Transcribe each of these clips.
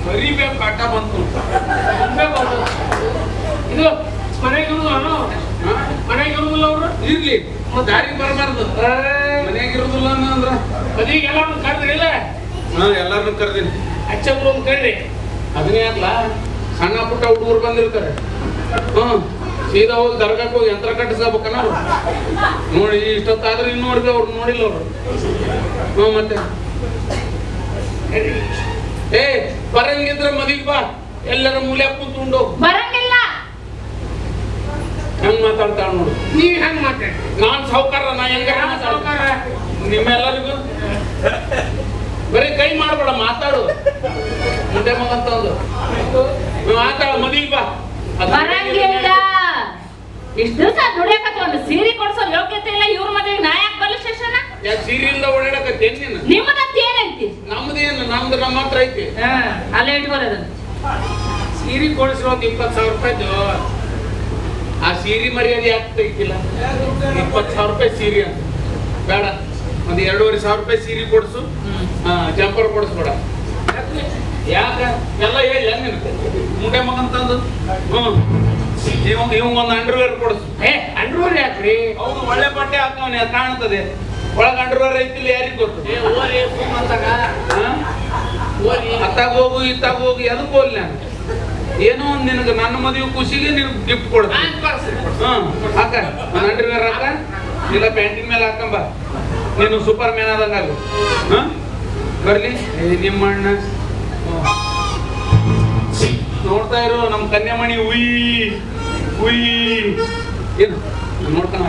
ಬರೀಬೇಕು ಕಾಟ ಬಂತು. ಇದು ಮನೆಗಿರುದು ಮನೆಗಿರುದಿಲ್ಲ ಅವರು ಇರ್ಲಿ ದಾರಿಗೆ ಬರಬಾರ್ದು. ಮನೆಯಾಗಿರುದಿಲ್ಲ ಅಂದ್ರ ಮದಿಗೆ ಎಲ್ಲಾರು ಕರೆದ್ರಿಲ್ಲ? ಎಲ್ಲಾರನ್ನು ಕರೆದಿನಿ. ಅಚ್ಚಬ್ರು ಒಂದು ಕರ್ರಿ. ಅದನ್ನೇ ಆಗ್ಲಾ ಸಣ್ಣ ಪುಟ್ಟ ಹುಡುಗರು ಬಂದಿರ್ತಾರೆ. ಸೀದಾ ಹೋಗಿ ದರ್ಗಾಕ್ಕೆ ಹೋಗಿ ಯಂತ್ರ ಕಟ್ಟಿಸ್ಬೇಕಲ್ಲ ನೋಡಿ. ಇಷ್ಟೊತ್ತಾದ್ರೆ ಇನ್ನೂವರೆಗೆ ಅವ್ರು ನೋಡಿಲ್ಲ ಅವರು. ಮತ್ತೆ ಬರಂಗಿದ್ರೆ ಮದಿಗೆ ಬಾ, ಎಲ್ಲರ ಮೂಲೆ ಕುಂತ್ಕೊಂಡು ಬರಂಗಿಲ್ಲ. ಹೆಂಗ್ ಮಾತಾಡ್ತಾಳ ನೋಡು. ನೀವ್ ಹೆಂಗ್ ಮಾತಾಡಿ? ನಾನ್ ಸಾವುಕಾರ, ನಾ ಹೆಂಗ ಸಾವುಕಾರ? ನಿಮ್ಮೆಲ್ಲರಿಗೂ ಬರೀ ಕೈ ಮಾಡ್ಬೇಡ, ಮಾತಾಡು. ಮುಂದೆ ಮಗಂತಂದು ಮಾತಾಡ, ಮದಿಗೆ ಬಾ. ಬರಂಗಿಲ್ಲ. ಇಷ್ಟು ದಿವಸ ದುಡಿಯಕತ್ತ ಒಂದು ಸೀರೆ ಕೊಡ್ಸೋ ಯೋಗ್ಯತೆ ಇಲ್ಲ. ಇವ್ರ ಮದ್ವೆಗೆ ನಾ ಯಾಕೆ ಬರ್ಲಿ ಸ್ಟೇಷನ್? ಯಾಕೆ ಸೀರೆಯಿಂದ ಓಡಾಡಕತ್ತೇನ್ ನೀನು? ನಿಮ್ಮದಂತ ಏನೈತಿ? ನಮ್ದೇನು? ನಮ್ದು ನಮ್ಮ ಹತ್ರ ಐತಿ. ಅಲ್ಲೇ ಇಟ್ಬರೋದು. ಸೀರೆ ಕೊಡಿಸಿರೋ ಒಂದು 20,000 ರೂಪಾಯಿದು. ಆ ಸೀರೆ ಮರ್ಯಾದೆ ಯಾಕೆ ತೆಗಿತಿಲ್ಲ? 20,000 ರೂಪಾಯಿ ಸೀರೆ ಅಂತ ಬೇಡ, ಒಂದು 2,500 ರೂಪಾಯಿ ಸೀರೆ ಕೊಡಿಸು. ಜಂಪರ್ ಕೊಡಿಸ್ಬೇಡ. ಯಾಕ ಎಲ್ಲ ಹೇಳಿ ನಿನಗೆ ಮುಂಡೆ ಮಗಂತಂದು. ಇವ್ ಒಂದು ಅಂಡರ್ವೇರ್ ಕೊಡಿಸು. ಅಂಡರ್ವೇರ್ ಯಾಕ್ರಿ? ಹೌದು, ಒಳ್ಳೆ ಬಟ್ಟೆ ಹಾಕವನಿ, ಅದು ಕಾಣ್ತದೆ. ಒಳಗೆ ಅಂಡರ್ವೇರ್ ಐತಿಲ್ಲ ಯಾರಿಗ್ ಗೊತ್ತು? ಅತ್ತಾಗ ಹೋಗು ಇತ್ತಾಗ ಹೋಗು, ಎದಕ್ ಹೋಗ್ಲಿ ನಾನು? ಏನೋ ಒಂದು ನಿನಗೆ ನನ್ನ ಮದುವೆ ಖುಷಿಗೆ ನಿನಗೆ ಗಿಫ್ಟ್ ಕೊಡ್ತೀನಿ. ಹಾಕ ಒಂದು ಅಂಡರ್ವೇರ್ ಹಾಕ, ಇಲ್ಲ ಪ್ಯಾಂಟಿನ ಮೇಲೆ ಹಾಕಂಬ. ನೀನು ಸೂಪರ್ ಮ್ಯಾನ್ ಆದಂಗ ಬರ್ಲಿ. ನಿಮ್ಮ ಅಣ್ಣ ನೋಡ್ತಾ ಇರೋ ನಮ್ಮ ಕನ್ಯಾಮಣಿ ಉಯ್ ಉಯ್ ಏನು ನೋಡ್ತಾನ.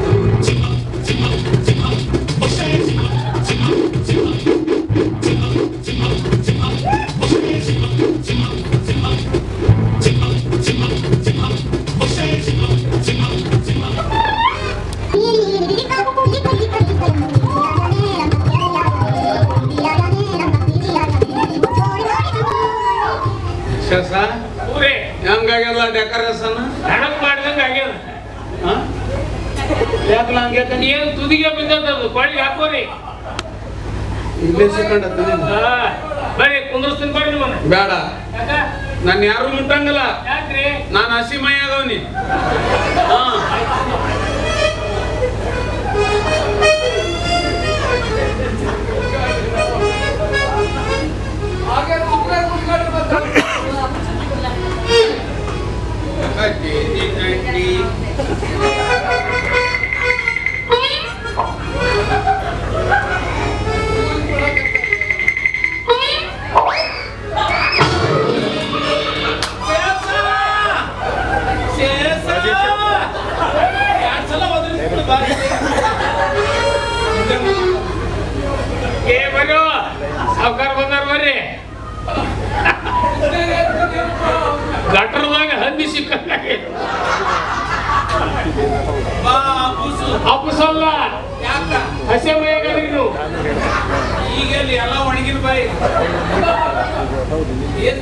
ಹೆಂಗಾಗ್ಯಲ್ಲ ಡೆಕೋರೇಷನ್? ನನಗ್ ಮಾಡ್ದಂಗ ಆಗ್ಯದ. ಯಾಕಲ್ಲ ಹಂಗ್ಯಾಕ? ಏನು ತುದಿಗೆ ಬಿದ್ದದ್ದು ಕೊಳ್ಳಿ ಹಾಕೋರಿ. ಇಲ್ಲೇ ಸಿಕ್ಕಂಡತ್ತ ಬರೀ ಕುಂದ್ರಸ್ತೀನಿ ಬರ್ರಿ. ನಿಮ್ಮನ್ನ ಬೇಡ, ನಾನು ಯಾರು ಮುಟ್ಟಂಗಲ್ಲ. ಯಾಕ್ರಿ? ನಾನು ಹಸಿ ಮೈ ಆಗವನಿ. ಸಾವುಕಾರ ಬಂದಾರ ಬರ್ರಿ. ಗಟ್ರದಾಗ ಹಂದಿ ಸಿಕ್ಕಲ್ಲ. ಅಪ್ಪಸಲ್ಲ ಹಸೆ ಮೈಯಾಗದ್ರಿ ನೀವು. ಈಗ ಎಲ್ಲ ಒಣಗಿನ ಬಾಯಿ ಏನ್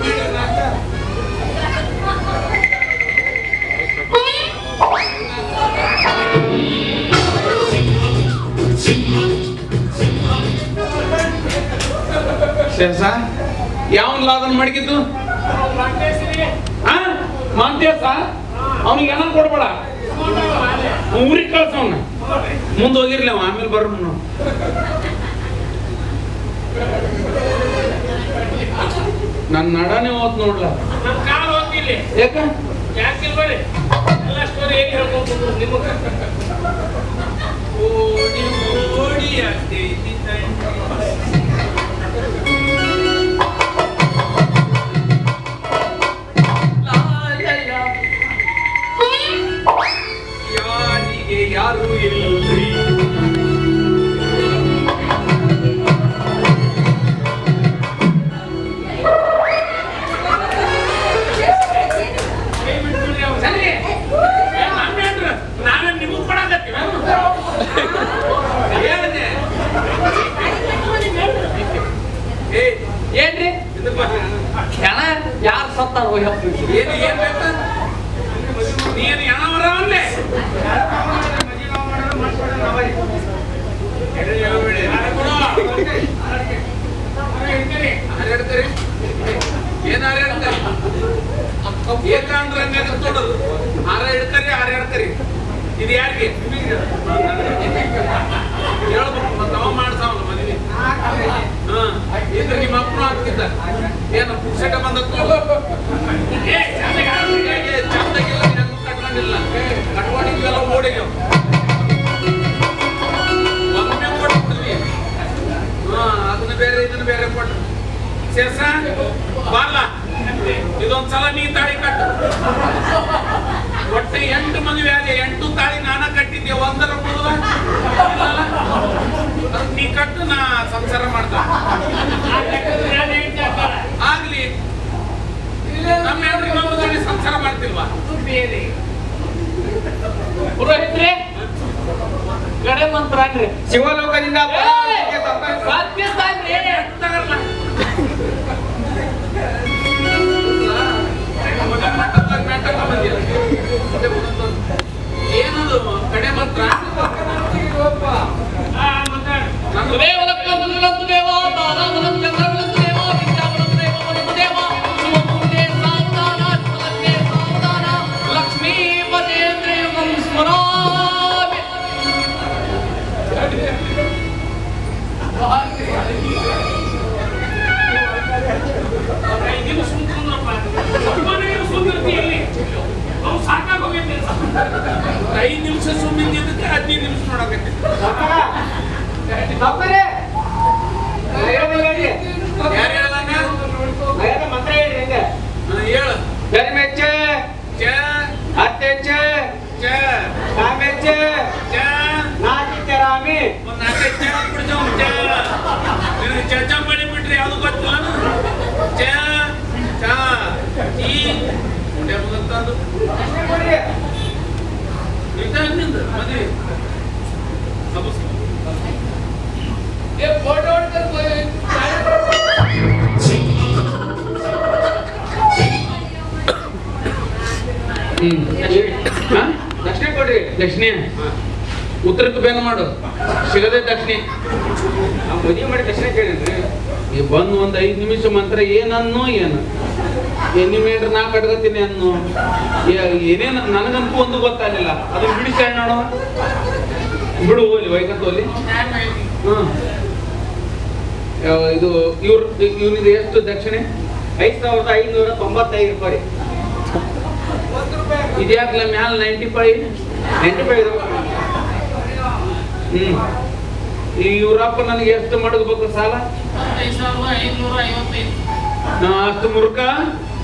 ಯಾವನ್ಲ ಅದನ್ನ ಮಡಗಿದ್ದು? ಮಾಂತೇಸ ಅವನಿಗೆ ಏನ ಕೊಡ್ಬೇಡ, ಊರಿಗೆ ಕಳ್ಸವನ್ನ. ಮುಂದೆ ಹೋಗಿರ್ಲಿ ಅವ, ಆಮೇಲೆ ಬರ್ರ. ನನ್ನ ನಡಾನೆ ಹೋದ್ ನೋಡ್ಲ. ಯಾಕ ಯಾಕಿಲ್ಬರಿ ಎಲ್ಲ ಸ್ಟೋರಿ ಹೇಗೆ ಹೇಳ್ಕೊಂಡು ನಿಮಗೆ ಓಡಿ ಆಗ್ತೈತಿ. ಯಾರಿಗೆ ಯಾರು ಇಲ್ಲರಿ ನಾವೇ ನಿಮಗ್ ಕೊಡಕತ್ತೀವಿ. ಏನ್ರಿ ಹೆಣ ಯಾರು ಸತ್ತಾರ? ಏನು ಏನ್ ಬೇಕ? ನೀನು ಹೆಣ ಬರವನ್ನೇ ಏನಾರ ಏಕಾಂದ್ರ ನೋಡೋದು 6 ಹಿಡ್ಕರಿ 6 ಹಿಡ್ಕರಿ ಇದು ಯಾರಿಗೆ ಹೇಳ್ಬೇಕು ಮತ್ತೆ ಅವ ಮಾಡ್ತಾವಲ್ಲ ಮದುವೆ ಇದ್ರೆ ನಿಮ್ಮ ಅಪ್ಪನೂ ಆಗ್ತಿದ್ದ ಏನು ಪುಕ್ಸಟ ಬಂದಕ್ಕೂ ಚಂದಾಗಿಲ್ಲ ಹೆಂಗೂ ಕಟ್ಕೊಂಡಿಲ್ಲ ಕಟ್ಕೊಂಡಿದ್ವೆಲ್ಲ ಓಡಿಗೆವು ಒಮ್ಮೆ ಕೊಟ್ಬಿಡ್ವಿ ಅದನ್ನ ಬೇರೆ ಇದನ್ನ ಬೇರೆ ಕೊಟ್ಟು ಶೇಷ ಬಾರ್ಲ ಇದೊಂದ್ಸಲ ನೀ ತಾಳಿ ಕಟ್ಟು ಒಟ್ಟು 8 ಮದುವೆ ಆಗಿ 8 ತಾಳಿ ನಾನ ಕಟ್ಟಿದ್ದೆ ಒಂದರ ಮುಳುವ ನೀ ಕಟ್ಟು ನಾ ಸಂಸಾರ ಮಾಡ್ತ ಆಗ್ಲಿ ನಮ್ಮ ಹೇಳ್ರಿ ನಮ್ಮ ಜೋಡಿ ಸಂಸಾರ ಮಾಡ್ತಿಲ್ವಾ ಪುರೋಹಿತ್ರೆ ಗಡೆ ಮಂತ್ರ ಅನ್ರಿ ಶಿವಲೋಕದಿಂದ ಸಾಧ್ಯ ಸಾಧ್ಯ ಏನದು ಕಡೆ ಮಾತ್ರ ಐದು ನಿಮಿಷ ಸುಮ್ಮನೆ 15 ನಿಮಿಷ ನೋಡಕತ್ತೆ ಯಾರು ಹೇಳಂಗ ಮಂತ್ರ ಹೇಳ್ರಿ ಹಿಂಗ ಹೇಳು ಗರಿಮೆಚ್ಚ ಚ ಅತ್ತೆಚ್ಚ ಚ ಕಾಮೆಚ್ಚ ಚ ನಾಚಿಚ್ಚ ರಾಮಿ ಒಂದು 4 ಚ ಬಿಡ್ತಾವ ಚ ನಿನಗೆ ಚರ್ಚ ಮಾಡಿ ಬಿಟ್ರಿ ಯಾವುದು ಗೊತ್ತಿಲ್ಲ ಚ ಚ ಈ ಮುಂದೆ ಮುಗತ್ತದು ನಿಂದ ಮದುವೆ ಫೋಟೋ ದಕ್ಷಿಣ ಕೊಡ್ರಿ ದಕ್ಷಿಣೆ ಉತ್ತರಕ್ಕೆ ಬೇನ ಮಾಡು ಸಿಗದೆ ದಕ್ಷಿಣೆ ನಾವು ಮದುವೆ ಮಾಡಿ ದಕ್ಷಿಣ ಕೇಳಿದ್ರಿ ಈ ಬಂದು ಒಂದು 5 ನಿಮಿಷ ಮಂತ್ರ ಏನನ್ನೋ ಏನು ಎನಿಮೇಟ್ರ್ ನಾ ಕಟ್ಕತ್ತೀನಿ ಅನ್ನು ಏನೇನು ನನಗಂತೂ ಒಂದು ಗೊತ್ತಾಗಲಿಲ್ಲ ಅದನ್ನ ಬಿಡಿಸಿ ನೋಡುವ ಬಿಡು ಹೋಗ್ಲಿ ವೈಕಂತ ಹೋಗ್ಲಿ ಇದು ಇವ್ರದ್ದು ಎಷ್ಟು ದಕ್ಷಿಣೆ 5,595 ರೂಪಾಯಿ ಇದ್ಯಾಕ್ಲ ಮ್ಯಾಲ 95 ಇವ್ರಪ್ಪ ನನಗೆ ಎಷ್ಟು ಮಡಗಬೇಕು ಸಾಲ 5,555 ಅಷ್ಟು ಮುರುಕ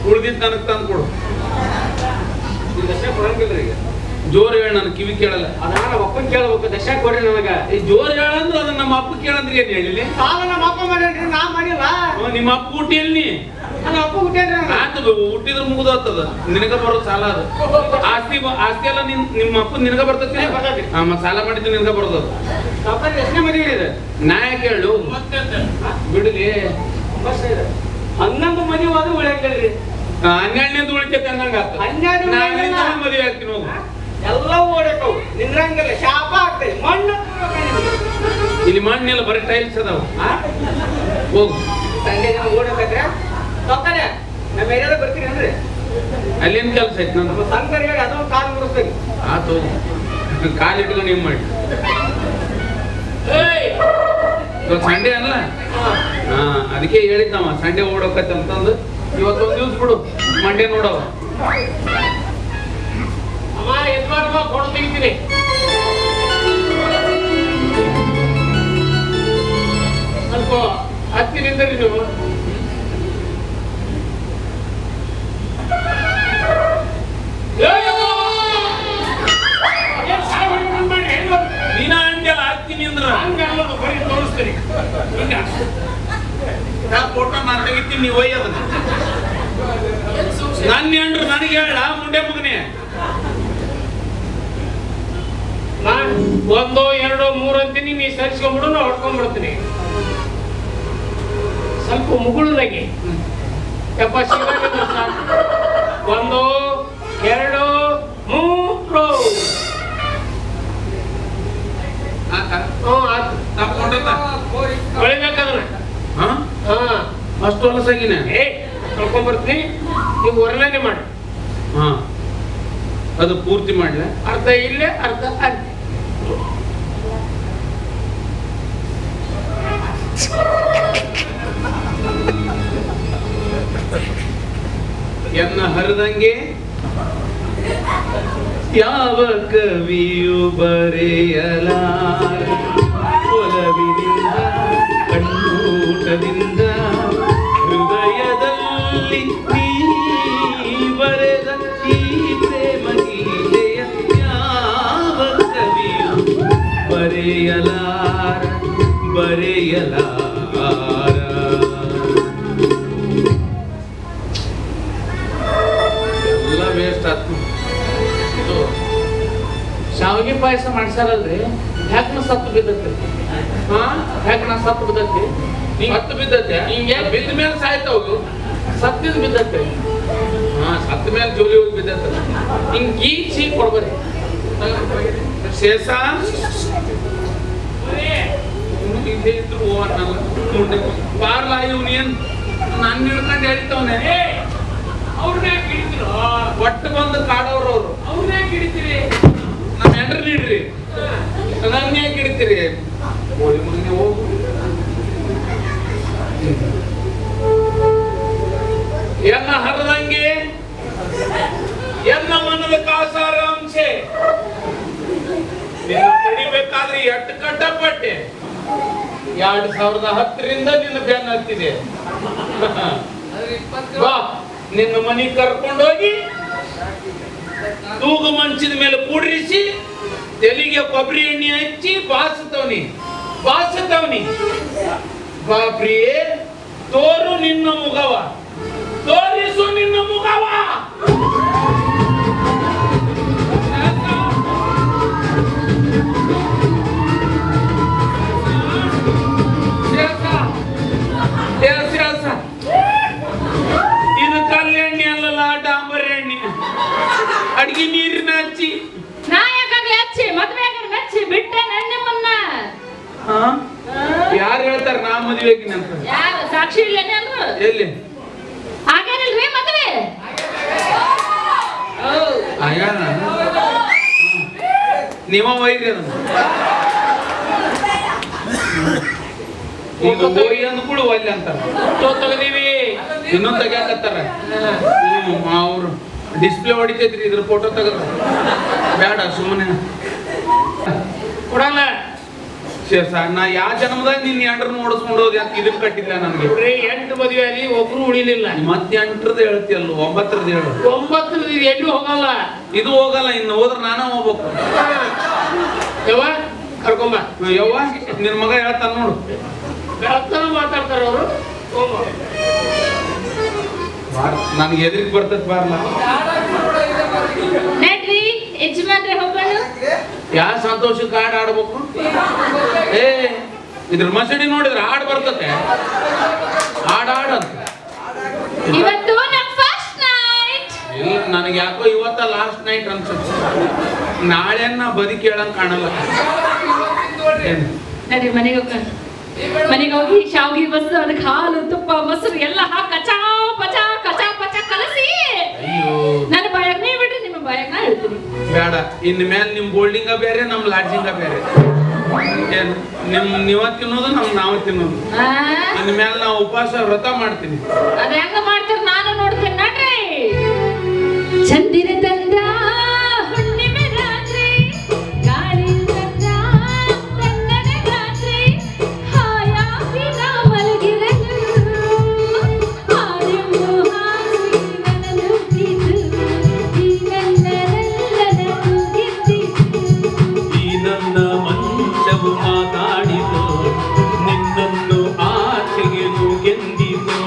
ಉಳ್ದಿದ್ದು ನನಗೆ ತಂದು ಕೊಡು ದಕ್ಷಿಣ ಕೊಡಂಗಿಲ್ಲ ಈಗ ಜೋರ್ ಹೇಳ ನನ್ ಕಿವಿ ಕೇಳಲ್ಲ ಅದನ್ನ ಒಪ್ಪನ್ ಕೇಳ್ಬೇಕು ದಕ್ಷಿಣ ಕೊಡ್ರಿ ನನಗ ಈ ಜೋರ್ ಹೇಳಂದ್ರೆ ಅದನ್ನ ನಮ್ಮ ಅಪ್ಪ ಕೇಳಂದ್ರೆ ಏನ್ ಹೇಳಿಲಿ ಸಾಲ ನಮ್ಮ ಅಪ್ಪ ಮಾಡ್ಯಾನ್ರಿ ನಾ ಮಾಡಿಲ್ಲ ನಿಮ್ಮ ಅಪ್ಪ ಹುಟ್ಟಿ ಎಲ್ಲಿ ನನ್ನ ಅಪ್ಪ ಹುಟ್ಟ್ಯಾನ್ರಿ ಆತು ಹುಟ್ಟಿದ್ರೆ ಮುಗಿದೋಗ್ತದ ನಿನಗ ಬರೋ ಸಾಲ ಅದು ಆಸ್ತಿ ಎಲ್ಲ ನಿಮ್ಮ ಅಪ್ಪ ನಿನಗ ಬರ್ತೈತಿ ಬರ್ತೈತಿ. ಮತ್ ಸಾಲ ಮಾಡಿದ್ದು ನಿನಗ ಬರೋದು ಸಾವ್ಕಾರ ಎಷ್ಟನೇ ಮದುವೆ ಇದೆ ನಾ ಯಾಕೆ ಹೇಳು ಬಿಡಲಿ ಬಸ್ ಇದೆ 11 ಮದುವೆ ಆದ್ರೂ ಉಳಿಯಂಗಿಲ್ರಿ 12ನೇದು ಉಳಿತೈತೆ ಅನ್ನಂಗ ಆತ 12 ನಾ ಮದುವೆ ಆಗ್ತೀನಿ ಹೋಗು ಎಲ್ಲ ಓಡಕವು ನಿಂದ್ರಂಗಿಲ್ಲ ಶಾಪ ಆಗ್ತದೆ ಮಣ್ಣು ಇಲ್ಲಿ ಮಣ್ಣಿಲ್ಲ ಬರೀ ಟೈಲ್ಸ್ ಅದಾವ ಹೋಗು ಸಂಡೆ ಜನ ಓಡಕತ್ರೆ ಸಾವ್ಕಾರೆ ನಮ್ಮ ಏರಿಯಾದಾಗ ಬರ್ತೀನಿ ಅಂದ್ರೆ ಅಲ್ಲೇನ್ ಕೆಲಸ ಐತಿ ನಮ್ಮ ನಂದು ಸಂಘರಿಗೆ ಅದೊಂದು ಕಾಲು ಮುಗಿಸ್ತೀನಿ ಆತು ಕಾಲು ಇಟ್ಕೊಂಡು ಏನ್ ಮಾಡಿ ಇವತ್ತು ಸಂಡೇ ಅಲ್ಲ ಅದಕ್ಕೆ ಹೇಳಿದ್ದವ ಸಂಡೇ ಓಡೋಕತ್ತೆ ಅಂತಂದು ಇವತ್ತೊಂದು ದಿವ್ಸ ಬಿಡು ಮಂಡೇ ನೋಡವ ಅಮ್ಮ ಎದ್ಮಾಡುವ ಫೋಟೋ ತೆಗಿತೀನಿ ಸ್ವಲ್ಪ ಹತ್ತಿನಿಂದರಿ ನೀವು ನೀನ ಅಂಜಲ್ಲ ಹಾಕ್ತೀನಿ ಅಂದ್ರ ಬರೀ ತೋರಿಸ್ತೀನಿ ಹಿಂಗ ನಾ ಫೋಟೋ ನಾನು ತೆಗಿತೀನಿ ನೀವು ಒಯ್ಯದನ್ನ ನನ್ನ ಹೆಂಡ್ರು ನನಗೆ ಹೇಳ ಮುಂಡೆ ಮಗನೇ ನಾನು 1 2 3 ಅಂತೀನಿ ನೀ ಸರಿಸ್ಕೊಂಡ್ಬಿಡು ನಾ ಹೊಡ್ಕೊಂಡ್ಬಿಡ್ತೀನಿ ಸ್ವಲ್ಪ ಮುಗುಳುದಾಗಿ ಯಪ್ಪ ಶಿವಾನಿ 1 2 3 ಆತ ಆತು ನಾ ಫೋಟೋ ಬೆಳಿಬೇಕದನ್ನ ಹಾ ಅಷ್ಟು ಹೊಲಸಾಗಿನ ಏ ಕಳ್ಕೊಂಡ್ಬರ್ತೀನಿ ನೀವು ಹೊರಲೇನೆ ಮಾಡಿ ಹಾ ಅದು ಪೂರ್ತಿ ಮಾಡ್ಲ, ಅರ್ಧ ಇಲ್ಲೇ ಅರ್ಧ ಅಲ್ಲಿ. ಎನ್ನ ಹರಿದಂಗೆ ಯಾವ ಕವಿಯು ಬರೆಯಲಾರ ಒಲವಿನಿಂದ ಕಣ್ಣೂಟದಿಂದ ಹೃದಯದಲ್ಲಿ ನೀ ಬರೆದ ಈ ಪ್ರೇಮ ಗೀತೆಯ ಯಾವ ಕವಿಯು ಬರೆಯಲಾರ ಎಲ್ಲ ವೇಸ್ಟ್ ಆಯ್ತು. ಇದು ಶಾವಿಗೆ ಪಾಯಸ ಮಾಡ್ಸಾರಲ್ರಿ, ಹ್ಯಾಕ್ನ ಸತ್ತು ಬಿದ್ದತ್ತೆ. ಹ್ಯಾಕ್ನ ಸತ್ತು ಬಿದ್ದತ್ತೆ, ಸತ್ತು ಬಿದ್ದತ್ತೆ. ಹಿಂಗೆ ಬಿದ್ದ ಮೇಲೆ ಸಾಯ್ತಾವು, ಸತ್ತಿದ್ ಬಿದ್ದತ್ತೆ. ಸತ್ತ ಮೇಲೆ ಜೋಲಿ ಹೋಗಿ ಬಿದ್ದತ್ತೆ. ಹಿಂಗ್ ಗೀಚಿ ಕೊಡ್ಬರಿ ಶೇಷ ಇದೇ ಇದ್ರು ಬಾರ್ಲಾ ಇವ್ನೇನ್ ನನ್ನ ಹಿಡ್ಕೊಂಡು ಹೇಳ್ತವನೆ. ಅವ್ರನ್ನ ಯಾಕೆ ಹಿಡಿತಿರೋ? ಒಟ್ಟು ಬಂದು ಕಾಡವ್ರು ಅವ್ರು. ಅವ್ರನ್ನ ಯಾಕೆ ಹಿಡಿತೀರಿ? ನಮ್ಮ ಹೆಂಡ್ರನ್ನ ಹಿಡ್ರಿ, ನನ್ನ ಯಾಕೆ ಹಿಡಿತೀರಿ? ಹೋಳಿ ಮುಗಿನೆ ಹೋಗು. ಎನ್ನ ಹರದಂಗೆ ಎನ್ನ ಮನದ ಕಾಸಾರ ಅಂಶೆ ಕಡಿಬೇಕಾದ್ರೆ ಎಟ್ಟು ಕಟ್ಟಪಟ್ಟೆ. 2010ರಿಂದ ನಿನ್ನ ಬೆನ್ನ ಹತ್ತಿದೆ. ಬಾ ನಿನ್ನ ಮನೆಗೆ ಕರ್ಕೊಂಡೋಗಿ ತೂಗು ಮಂಚದ ಮೇಲೆ ಕೂಡ್ರಿಸಿ ತೆಲಿಗೆ ಕೊಬ್ಬರಿ ಎಣ್ಣೆ ಹಚ್ಚಿ ಬಾಸುತ್ತವನಿ ಬಾಬ್ರಿಯೇ ತೋರು ನಿನ್ನ ಮುಖವ, ತೋರಿಸು ನಿನ್ನ ಮುಖವ. ಇದು ಕಲ್ಲೆಣ್ಣೆ ಅಲ್ಲಲ್ಲ, ಡಾಂಬರ್ ಎಣ್ಣೆ. ಅಡ್ಗಿ ನೀರಿನ ಹಚ್ಚಿ ನಾಯಕಾಗ್ಲಿ ಹಚ್ಚಿ ಮದ್ವೆ ಮೆಚ್ಚಿ ಬಿಟ್ಟೆ ನಿಮ್ಮನ್ನ. ಯಾರು ಹೇಳ್ತಾರ ನಾ ಮದುವೆಗಿನಂತ? ಯಾರು ಸಾಕ್ಷಿ ಇಲ್ಲೇನೆ ಅಂದ್ರು? ಎಲ್ಲಿ ಹಾಗೇನಿಲ್ರಿ ಮದ್ವೆ ಆಗ್ಯಾನ? ನೀವ ಒಯ್ರಿ ಅದನ್ನ. ಈಗ ಹೋಗಿ ಅಂದ್ಕೂಡು ಒಲ್ಲೆ ಅಂತಾರ. ತೆಗದೀವಿ ಇನ್ನೊಂದು ತೆಗ್ಯಾಕತ್ತಾರ. ಅವ್ರು ಡಿಸ್ಪ್ಲೇ ಹೊಡಿತೈತ್ರಿ, ಇದ್ರ ಫೋಟೋ ತೆಗದ ಬೇಡ ಸುಮ್ಮನೆ ಕೊಡಲ್ಲ. ನಾ ಯಾವ ಜನ್ಮದಾಗ ನಿನ್ನ ಎಂಟ್ರನ್ನ ಓಡಿಸ್ಕೊಂಡು ಹೋದ್ ಯಾಕೆ ಇದನ್ನ ಕಟ್ಟಿಲ್ಲ ನನಗೆ? 8 ಮದುವೆ ಅಲ್ಲಿ ಒಬ್ರು ಉಳಿಲಿಲ್ಲ. ಮತ್ತೆ 8ರದ್ದು ಹೇಳ್ತಿಯಲ್ಲ, 9ರದ್ದು ಹೇಳು. 9ರದ್ದು ಎಲ್ಲೂ ಹೋಗಲ್ಲ, ಇದು ಹೋಗಲ್ಲ. ಇನ್ನು ಹೋದ್ರೆ ನಾನ ಹೋಗ್ಬೇಕು. ಯವ್ವ ಕರ್ಕೊಂಬ. ಯವ್ವ ನಿನ್ ಮಗ ಹೇಳ್ತಾನ ನೋಡು, ಬೆಳತನ ಮಾತಾಡ್ತಾರ ಅವರು. ನನ್ಗೆ ಎದುರಿಗೆ ಬರ್ತದ ಬಾರ್ಲ. ನಡ್ರಿ ಯಜಮಾನ್ರೆ ಹೋಗೋಣ. ಯಾವ ಸಂತೋಷಕ್ಕೆ ಹಾಡು ಆಡ್ಬೇಕು? ಇದ್ರ ಮಸಡಿ ನೋಡಿದ್ರೆ ಹಾಡು ಬರ್ತತೆ. ಹಾಡಂತ ಇವತ್ತು ನಮ್ಮ ಫಸ್ಟ್ ನೈಟ್. ಇಲ್ಲ, ನನಗೆ ಯಾಕೋ ಇವತ್ತ ಲಾಸ್ಟ್ ನೈಟ್ ಅನ್ಸುತ್ತೆ. ನಾಳೆ ನಾ ಬದುಕಿ ಹೇಳಂಗ್ ಕಾಣಲ್ಲ. ನಡ್ರಿ ಮನೆಗೆ ಹೋಗೋಣ. ಮನೆಗೆ ಹೋಗಿ ಶಾವಿಗೆ ಬಸ್ದು ಅದಕ್ಕೆ ಹಾಲು ತುಪ್ಪ ಮೊಸರು ಎಲ್ಲ ಹಾಕಿ ಕಚಾ ಪಚ ಕಲಸಿ ನನ್ನ ಬಾಯಾಗ ನೀವ್ ಬಿಡ್ರಿ, ನಿಮ್ಮ ಬಾಯಾಗ ನಾ ಹೇಳ್ತೀನಿ. ಬೇಡ, ಇನ್ ಮೇಲೆ ನಿಮ್ ಬೋಲ್ಡಿಂಗ ಬೇರೆ, ನಮ್ ಲಾಡ್ಜಿಂಗ ಬೇರೆ. ನೀವ ತಿನ್ನೋದು ನಾವ ತಿನ್ನೋದು. ಇನ್ ಮೇಲೆ ನಾ ಉಪವಾಸ ವ್ರತ ಮಾಡ್ತೀನಿ. ಅದ ಹೆಂಗ ಮಾಡ್ತೀರಿ ನಾನು ನೋಡ್ತೀನಿ. ನಡ್ರಿ ಚಂದಿರ ತಂದ ಹುಣ್ಣಿಮೆ ರಾತ್ರಿ, ಗಾಳಿ ತಂದ ತಣ್ಣನೆ ರಾತ್ರಿ, ಹಾಯಾಗಿ ನಾ ಮಲಗಿರಲು ಹಾಡೆಂಬು ಹಾಸಿ ನನ್ನ ನುಗ್ಗಿತು, ಈ ನನ್ನರೆಲ್ಲನ ತೂಗಿದ್ದಿತು. ಈ ನನ್ನ ಮಂಚವು ಮಾತಾಡಿತು, ನಿನ್ನನ್ನು ಆಚೆಗೆ ಗೆಂದಿತು.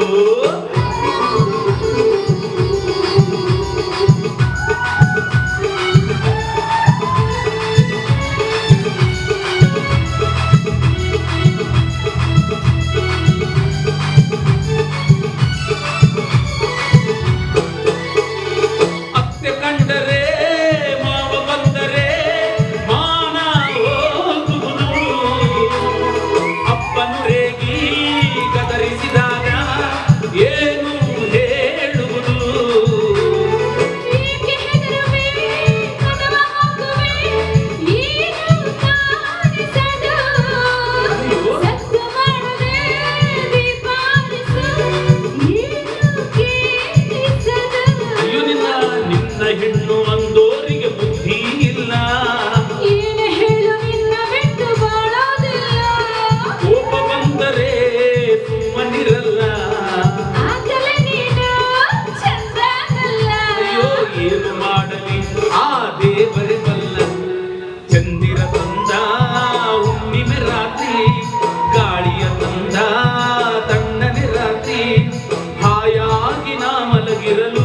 ಇರಲು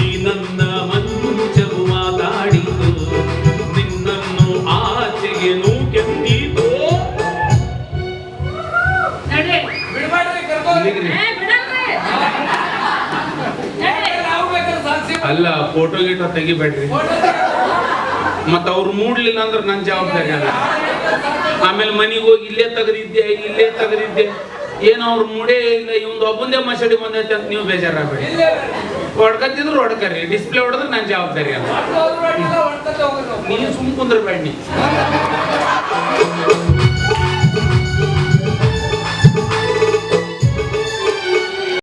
ಈ ನನ್ನ ಮಂಚವು ಮಾತಾಡಿತು ನಿನ್ನನ್ನು ಆಚೆಗೆ ನೂಕೆಂದಿತು. ನಡೆ ಬಿಡ್ಬೇಡ್ರಿ ಕರ್ಕೊಂಡ್ರಿ. ಏ, ಬಿಡಲ್ರಿ. ನಡೆ. ನಾವು ಬೇಕಾದ್ರೆ ಸಾಕ್ಷಿ ಅಲ್ಲ ಫೋಟೋ ಗೀಟೋ ತೆಗಿಬೇಡ್ರಿ, ಮತ್ತ ಅವ್ರು ಮೂಡ್ಲಿಲ್ಲ ಅಂದ್ರೆ ನನ್ ಜವಾಬ್ದಾರಿ ಅಲ್ಲ. ಆಮೇಲೆ ಮನೆಗೆ ಹೋಗಿ ಇಲ್ಲೇ ತೆಗೆದಿದ್ದೆ ಏನೋ ಅವ್ರು ಮೂಡೇ ಇಲ್ಲ, ಇವಂದು ಒಬ್ಬಂದೇ ಮಸಡಿ ಬಂದೈತೆ ಅಂತ ನೀವು ಬೇಜಾರಾಗಬೇಡಿ. ಹೊಡ್ಕತ್ತಿದ್ರು ಹೊಡ್ಕರಿ, ಡಿಸ್ಪ್ಲೇ ಹೊಡೆದ್ರೆ ನನ್ ಜವಾಬ್ದಾರಿ ಅಲ್ಲ. ಹೊಡ್ಕೊಂಡು ಹೋಗ್ರಿ. ನೀನು ಸುಮ್ ಕುಂದ್ರ ಬೇಡ.